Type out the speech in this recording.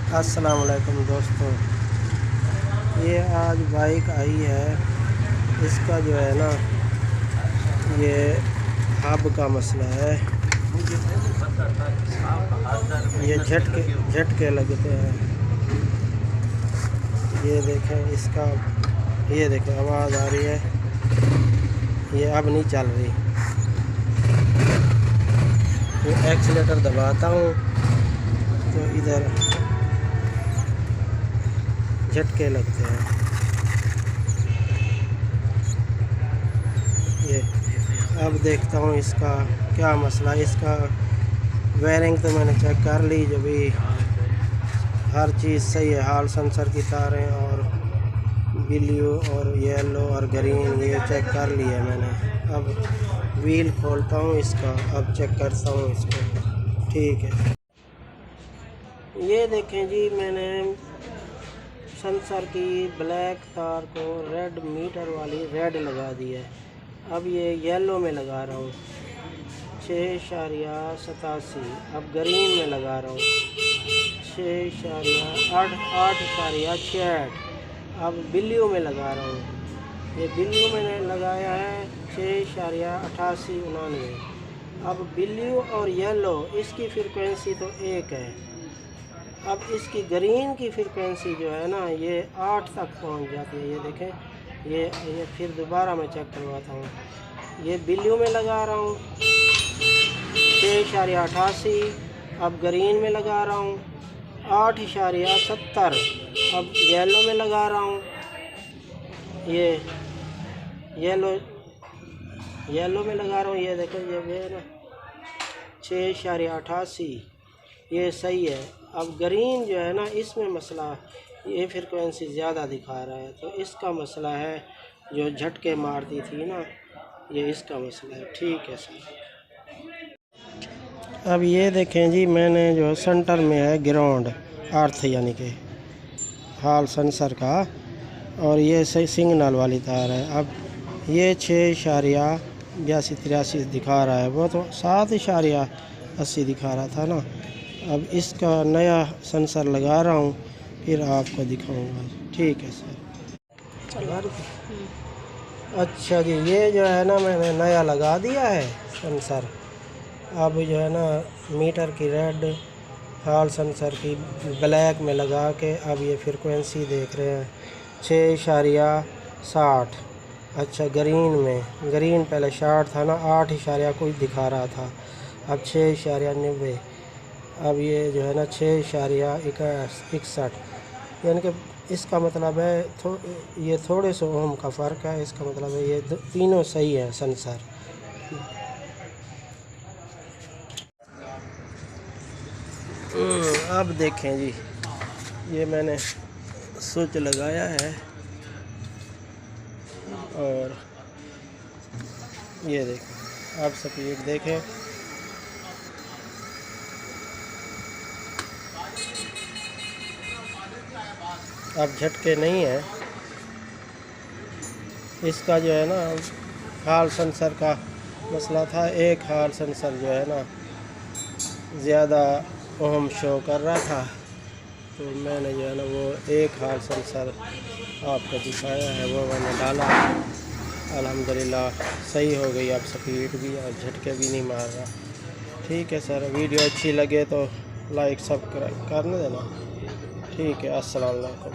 अस्सलाम वालेकुम दोस्तों, ये आज बाइक आई है। इसका जो है ना, ये हब का मसला है। ये झटके लगते हैं। ये देखें इसका, ये देखें आवाज़ आ रही है। ये अब नहीं चल रही। तो एक्सीलेटर दबाता हूँ तो इधर झटके लगते हैं। ये अब देखता हूँ इसका क्या मसला है। इसका वायरिंग तो मैंने चेक कर ली, जो भी हर चीज़ सही है। हॉल सेंसर की तारें और ब्लू और येलो और ग्रीन ये चेक कर लिया मैंने। अब व्हील खोलता हूँ इसका, अब चेक करता हूँ इसको। ठीक है, ये देखें जी, मैंने सेंसर की ब्लैक तार को रेड मीटर वाली रेड लगा दी है। अब ये येलो में लगा रहा हूँ 6.87। अब ग्रीन में लगा रहा हूँ 8.66। अब ब्लू में लगा रहा हूँ। ये ब्लू मैंने लगाया है 6.8899। अब ब्लू और येलो इसकी फ्रीक्वेंसी तो एक है। अब इसकी ग्रीन की फ्रीक्वेंसी जो है ना, ये 8 तक पहुंच जाती है। ये देखें, ये फिर दोबारा मैं चेक करवाता हूँ। ये ब्लू में लगा रहा हूँ 6.88। अब ग्रीन में लगा रहा हूँ 8.70। अब येलो में लगा रहा हूँ, ये येलो में लगा रहा हूँ। ये देखो, ये ना 6.88, ये सही है। अब ग्रीन जो है ना, इसमें मसला, ये फ्रिक्वेंसी ज़्यादा दिखा रहा है। तो इसका मसला है, जो झटके मारती थी ना, ये इसका मसला है। ठीक है सर। अब ये देखें जी, मैंने जो सेंटर में है ग्राउंड अर्थ यानी कि हॉल सेंसर का, और ये सही सिग्नल वाली तार है। अब ये 6.82-83 दिखा रहा है, वो तो 7.80 दिखा रहा था ना। अब इसका नया सेंसर लगा रहा हूँ, फिर आपको दिखाऊंगा। ठीक है सर। अच्छा जी, ये जो है ना, मैंने नया लगा दिया है सेंसर। अब जो है ना, मीटर की रेड, हॉल सेंसर की ब्लैक में लगा के अब ये फ्रीक्वेंसी देख रहे हैं 6.60। अच्छा, ग्रीन पहले 60 था ना, 8 कुछ दिखा रहा था। अब 6.90। अब ये जो है ना 6.61। यानी कि इसका मतलब है ये थोड़े से ओम का फ़र्क है। इसका मतलब है ये तीनों सही है सेंसर। अब देखें जी, ये मैंने स्विच लगाया है और ये देखें, आप स्पीड देखें। अब झटके नहीं है। इसका जो है ना, हॉल सेंसर का मसला था। एक हॉल सेंसर जो है ना ज़्यादा ओम शो कर रहा था, तो मैंने जो है ना वो एक हॉल सेंसर आपको दिखाया है, वो मैंने डाला। अल्हम्दुलिल्लाह सही हो गई। अब स्पीड भी और झटके भी नहीं मार रहा। ठीक है सर, वीडियो अच्छी लगे तो लाइक सब्सक्राइब करने देना। ठीक है, अस्सलाम वालेकुम।